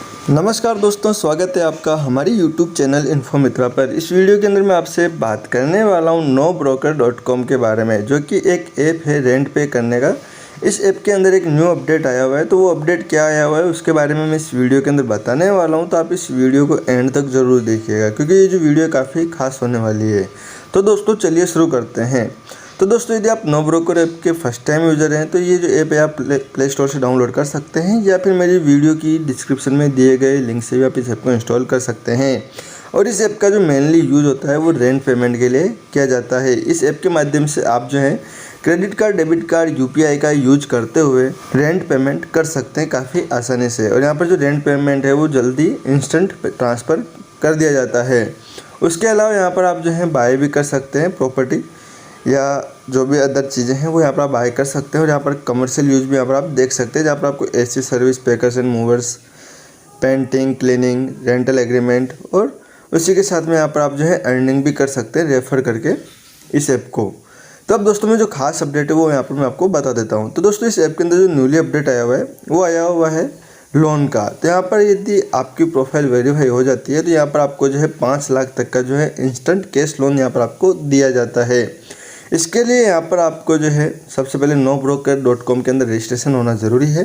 नमस्कार दोस्तों, स्वागत है आपका हमारी YouTube चैनल इन्फो मित्रा पर। इस वीडियो के अंदर मैं आपसे बात करने वाला हूँ nobroker.com के बारे में, जो कि एक ऐप है रेंट पे करने का। इस ऐप के अंदर एक न्यू अपडेट आया हुआ है, तो वो अपडेट क्या आया हुआ है उसके बारे में मैं इस वीडियो के अंदर बताने वाला हूँ। तो आप इस वीडियो को एंड तक ज़रूर देखिएगा, क्योंकि ये जो वीडियो काफ़ी खास होने वाली है। तो दोस्तों चलिए शुरू करते हैं। तो दोस्तों यदि आप नो ब्रोकर ऐप के फर्स्ट टाइम यूज़र हैं तो ये जो ऐप है आप प्ले स्टोर से डाउनलोड कर सकते हैं, या फिर मेरी वीडियो की डिस्क्रिप्शन में दिए गए लिंक से भी आप इस ऐप को इंस्टॉल कर सकते हैं। और इस ऐप का जो मेनली यूज़ होता है वो रेंट पेमेंट के लिए किया जाता है। इस ऐप के माध्यम से आप जो है credit card, debit card, UPI का यूज करते हुए रेंट पेमेंट कर सकते हैं काफ़ी आसानी से। और यहाँ पर जो रेंट पेमेंट है वो जल्दी इंस्टेंट ट्रांसफ़र कर दिया जाता है। उसके अलावा यहाँ पर आप जो है बाय भी कर सकते हैं प्रॉपर्टी, या जो भी अदर चीज़ें हैं वो यहाँ पर आप बाय कर सकते हैं। और यहाँ पर कमर्शियल यूज़ भी यहाँ पर आप देख सकते हैं, जहाँ पर आपको AC service, packers and movers, painting, cleaning, rental agreement, और उसी के साथ में यहाँ पर आप जो है अर्निंग भी कर सकते हैं रेफ़र करके इस ऐप को। तो अब दोस्तों में जो खास अपडेट है वो यहाँ पर मैं आपको बता देता हूँ। तो दोस्तों इस ऐप के अंदर जो न्यूली अपडेट आया हुआ है वो आया हुआ है लोन का। तो यहाँ पर यदि आपकी प्रोफाइल वेरीफाई हो जाती है तो यहाँ पर आपको जो है 5 लाख तक का जो है इंस्टेंट कैश लोन यहाँ पर आपको दिया जाता है। इसके लिए यहाँ पर आपको जो है सबसे पहले nobroker.com के अंदर रजिस्ट्रेशन होना ज़रूरी है।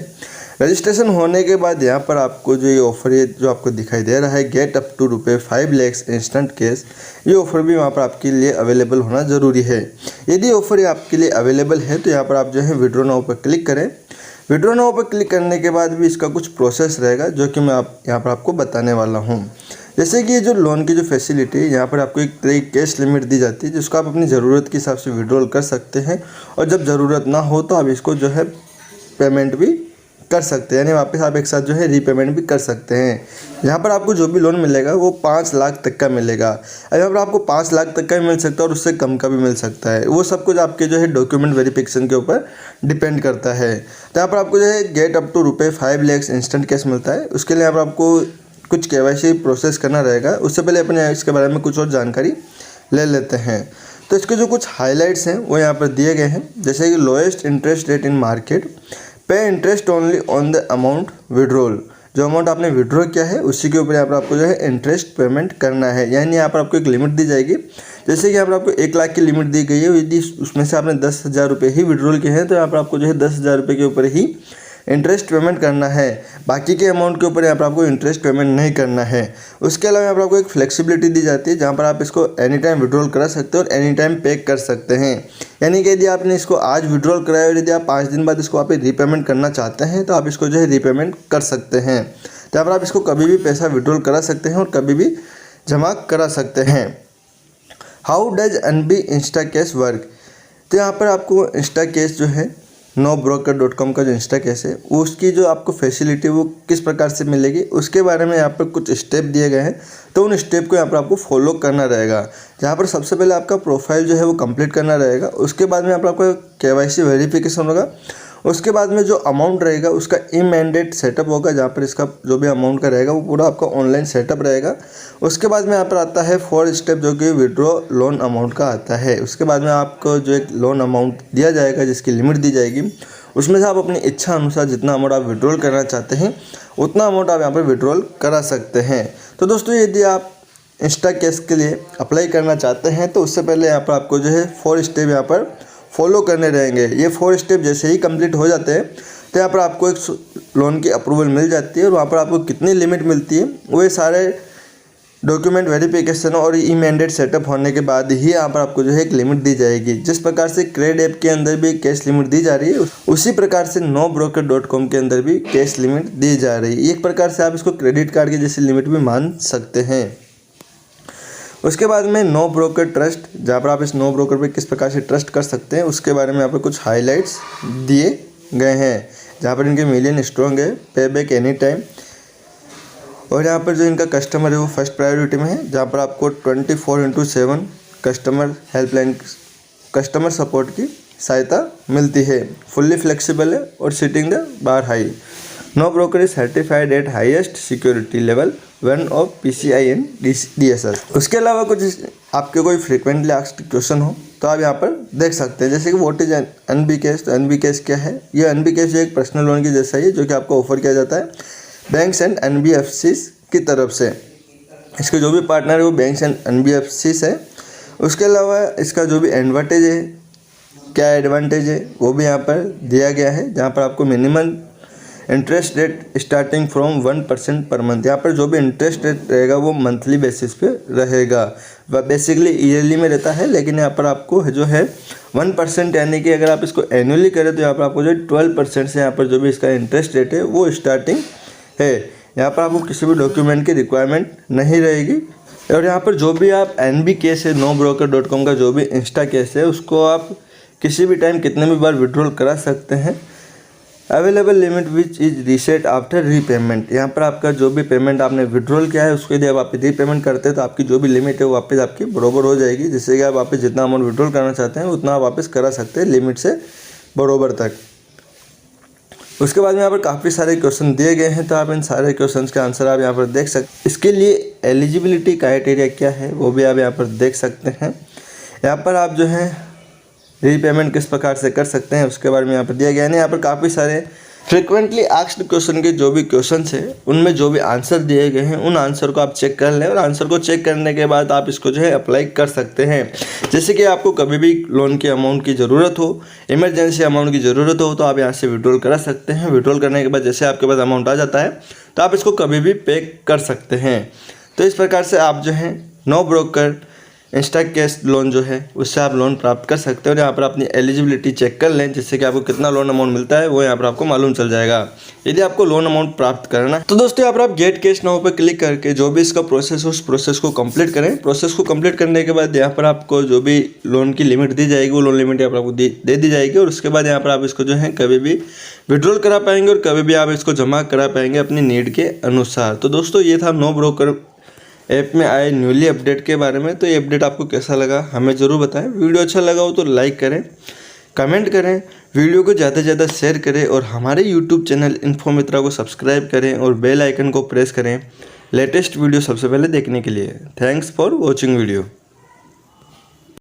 रजिस्ट्रेशन होने के बाद यहाँ पर आपको जो ये ऑफ़र है जो आपको दिखाई दे रहा है, get up to ₹5 lakh instant cash, ये ऑफ़र भी वहाँ पर आपके लिए अवेलेबल होना ज़रूरी है। यदि ऑफ़र ये आपके लिए अवेलेबल है तो यहाँ पर आप जो है विड्रॉ नाउ पर क्लिक करें। विड्रॉ नाउ पर क्लिक करने के बाद भी इसका कुछ प्रोसेस रहेगा, जो कि मैं यहाँ पर आपको बताने वाला हूँ। जैसे कि ये जो लोन की जो फैसिलिटी है, यहाँ पर आपको एक तरह की कैश लिमिट दी जाती है, जिसको आप अपनी ज़रूरत के हिसाब से विड्रॉल कर सकते हैं। और जब ज़रूरत ना हो तो आप इसको जो है पेमेंट भी कर सकते हैं, यानी वापस आप एक साथ जो है रीपेमेंट भी कर सकते हैं। यहाँ पर आपको जो भी लोन मिलेगा वो 5 लाख तक का मिलेगा। अब यहाँ पर आपको 5 लाख तक का भी मिल सकता है और उससे कम का भी मिल सकता है। वो सब कुछ आपके जो है डॉक्यूमेंट वेरिफिकेशन के ऊपर डिपेंड करता है। तो यहाँ पर आपको जो है get up to ₹5 lakh instant cash मिलता है। उसके लिए यहाँ पर आपको कुछ KYC प्रोसेस करना रहेगा। उससे पहले अपने इसके बारे में कुछ और जानकारी ले लेते हैं। तो इसके जो कुछ हाइलाइट्स हैं वो यहाँ पर दिए गए हैं, जैसे कि lowest interest rate in market, pay interest only on the amount withdrawal. जो अमाउंट आपने विड्रॉ किया है उसी के ऊपर यहाँ पर आपको जो है इंटरेस्ट पेमेंट करना है। यानी यहाँ पर आपको एक लिमिट दी जाएगी। जैसे कि यहाँ पर आपको 1 लाख की लिमिट दी गई है, यदि उसमें से आपने 10,000 रुपये ही विड्रॉल किए हैं तो यहाँ पर आपको जो है 10,000 रुपये के ऊपर ही इंटरेस्ट पेमेंट करना है। बाकी के अमाउंट के ऊपर यहाँ पर आपको इंटरेस्ट पेमेंट नहीं करना है। उसके अलावा यहाँ पर आपको एक फ्लेक्सिबिलिटी दी जाती है, जहाँ पर आप इसको एनी टाइम विड्रॉल करा सकते हो और एनी टाइम पे कर सकते हैं। यानी कि यदि आपने इसको आज विड्रॉल कराया और यदि आप 5 दिन बाद इसको आप रीपेमेंट करना चाहते हैं तो आप इसको जो है रीपेमेंट कर सकते हैं। तो यहाँ पर आप इसको कभी भी पैसा विड्रॉल करा सकते हैं और कभी भी जमा करा सकते हैं। How does NB Insta cash work? तो यहाँ पर आपको इंस्टा कैश जो है nobroker.com का जो इंस्टा कैश है उसकी जो आपको फैसिलिटी वो किस प्रकार से मिलेगी उसके बारे में यहाँ पर कुछ स्टेप दिए गए हैं। तो उन स्टेप को यहाँ पर आपको फॉलो करना रहेगा। जहाँ पर सबसे पहले आपका प्रोफाइल जो है वो कंप्लीट करना रहेगा। उसके बाद में यहाँ पर आपका KYC वेरिफिकेशन होगा। उसके बाद में जो अमाउंट रहेगा उसका इमीडिएट सेटअप होगा, जहाँ पर इसका जो भी अमाउंट का रहेगा वो पूरा आपका ऑनलाइन सेटअप रहेगा। उसके बाद में यहाँ पर आता है 4 स्टेप, जो कि विड्रॉ लोन अमाउंट का आता है। उसके बाद में आपको जो एक लोन अमाउंट दिया जाएगा जिसकी लिमिट दी जाएगी, उसमें से आप अपनी इच्छा अनुसार जितना अमाउंट आप विड्रॉल करना चाहते हैं उतना अमाउंट आप यहाँ पर विड्रॉल करा सकते हैं। तो दोस्तों यदि आप इंस्टा कैश के लिए अप्लाई करना चाहते हैं तो उससे पहले यहाँ पर आपको जो है 4 स्टेप यहाँ पर फॉलो करने रहेंगे। ये 4 स्टेप जैसे ही कंप्लीट हो जाते हैं तो यहाँ पर आपको एक लोन की अप्रूवल मिल जाती है। और वहाँ पर आपको कितनी लिमिट मिलती है वो सारे डॉक्यूमेंट वेरिफिकेशन और इमीडिएट सेटअप होने के बाद ही यहाँ पर आपको जो है एक लिमिट दी जाएगी। जिस प्रकार से क्रेड ऐप के अंदर भी कैश लिमिट दी जा रही है उसी प्रकार से nobroker.com के अंदर भी कैश लिमिट दी जा रही है। एक प्रकार से आप इसको क्रेडिट कार्ड की जैसी लिमिट भी मान सकते हैं। उसके बाद में नो ब्रोकर ट्रस्ट, जहाँ पर आप इस नो ब्रोकर पे किस प्रकार से ट्रस्ट कर सकते हैं उसके बारे में यहाँ पर कुछ हाइलाइट्स दिए गए हैं। जहाँ पर इनके मिलियन स्ट्रॉन्ग है, पे बैक एनी टाइम, और यहाँ पर जो इनका कस्टमर है वो फर्स्ट प्रायोरिटी में है। जहाँ पर आपको 24/7 कस्टमर हेल्पलाइन, कस्टमर सपोर्ट की सहायता मिलती है। फुल्ली फ्लेक्सिबल है और setting the bar high. No broker is certified at highest security level 1 of PCI and DSS। उसके अलावा कुछ आपके कोई फ्रिक्वेंटली आस्क्ड क्वेश्चन हो तो आप यहाँ पर देख सकते हैं, जैसे कि व्हाट इज NB कैश। तो NB कैश क्या है? ये NB कैश जो एक पर्सनल लोन की जैसा ही है, जो कि आपको ऑफर किया जाता है बैंक्स एंड NBFCs की तरफ से। इसके जो भी पार्टनर है वो बैंक्स एंड NBFCs है। उसके अलावा इसका जो भी एडवांटेज है, क्या एडवांटेज है, वो भी यहाँ पर दिया गया है, जहाँ पर आपको minimum interest rate starting from 1% per month. यहाँ पर जो भी इंटरेस्ट रेट रहेगा वो मंथली बेसिस पे रहेगा, वह बेसिकली ईयरली में रहता है, लेकिन यहाँ पर आपको जो है 1%, यानी कि अगर आप इसको एनुअली करें तो यहाँ पर आपको जो 12% से यहाँ पर जो भी इसका इंटरेस्ट रेट है वो स्टार्टिंग है। यहाँ पर आपको किसी भी डॉक्यूमेंट की रिक्वायरमेंट नहीं रहेगी। और यहाँ पर जो भी आप NB केस है, nobroker.com का जो भी इंस्टा केस है, उसको आप किसी भी टाइम कितने भी बार विड्रॉल करा सकते हैं। Available limit which is reset after repayment. यहाँ पर आपका जो भी पेमेंट आपने विड्रॉल किया है उसके लिए अब आप रीपेमेंट करते हैं तो आपकी जो भी लिमिट है वो वापस आपकी बरोबर हो जाएगी, जिससे कि आप वापस जितना अमाउंट विड्रॉल करना चाहते हैं उतना आप वापस करा सकते हैं लिमिट से बरोबर तक। उसके बाद में यहाँ पर काफ़ी सारे क्वेश्चन दिए गए हैं, तो आप इन सारे क्वेश्चन के आंसर आप यहाँ पर देख सकते। इसके लिए एलिजिबिलिटी क्राइटेरिया क्या है वो भी आप यहाँ पर देख सकते हैं। यहाँ पर आप जो है रीपेमेंट किस प्रकार से कर सकते हैं उसके बारे में यहाँ पर दिया गया है। यहाँ पर काफ़ी सारे फ्रिक्वेंटली आस्क्ड क्वेश्चन के जो भी क्वेश्चंस है उनमें जो भी आंसर दिए गए हैं उन आंसर को आप चेक कर लें, और आंसर को चेक करने के बाद आप इसको जो है अप्लाई कर सकते हैं। जैसे कि आपको कभी भी लोन की अमाउंट की ज़रूरत हो, इमरजेंसी अमाउंट की ज़रूरत हो, तो आप यहाँ से विड्रॉल करा सकते हैं। विड्रॉल करने के बाद जैसे आपके पास अमाउंट आ जाता है तो आप इसको कभी भी पे कर सकते हैं। तो इस प्रकार से आप जो है no broker insta cash loan जो है उससे आप लोन प्राप्त कर सकते हैं। और यहाँ पर अपनी एलिजिबिलिटी चेक कर लें, जिससे कि आपको कितना लोन अमाउंट मिलता है वो यहाँ पर आपको मालूम चल जाएगा यदि आपको लोन अमाउंट प्राप्त करना है। तो दोस्तों यहाँ पर आप गेट कैश नाउ पर क्लिक करके जो भी इसका प्रोसेस है उस प्रोसेस को कंप्लीट करें। प्रोसेस को कंप्लीट करने के बाद यहाँ पर आपको जो भी लोन की लिमिट दी जाएगी वो लोन लिमिट यहाँ पर आपको दे दी जाएगी, और उसके बाद यहाँ पर आप इसको जो है कभी भी विड्रॉल करा पाएंगे और कभी भी आप इसको जमा करा पाएंगे अपनी नीड के अनुसार। तो दोस्तों ये था नो ब्रोकर ऐप में आए न्यूली अपडेट के बारे में। तो ये अपडेट आपको कैसा लगा हमें ज़रूर बताएं। वीडियो अच्छा लगा हो तो लाइक करें, कमेंट करें, वीडियो को ज़्यादा से ज़्यादा शेयर करें, और हमारे यूट्यूब चैनल इन्फोमित्रा को सब्सक्राइब करें और बेल आइकन को प्रेस करें लेटेस्ट वीडियो सबसे पहले देखने के लिए। Thanks for watching video.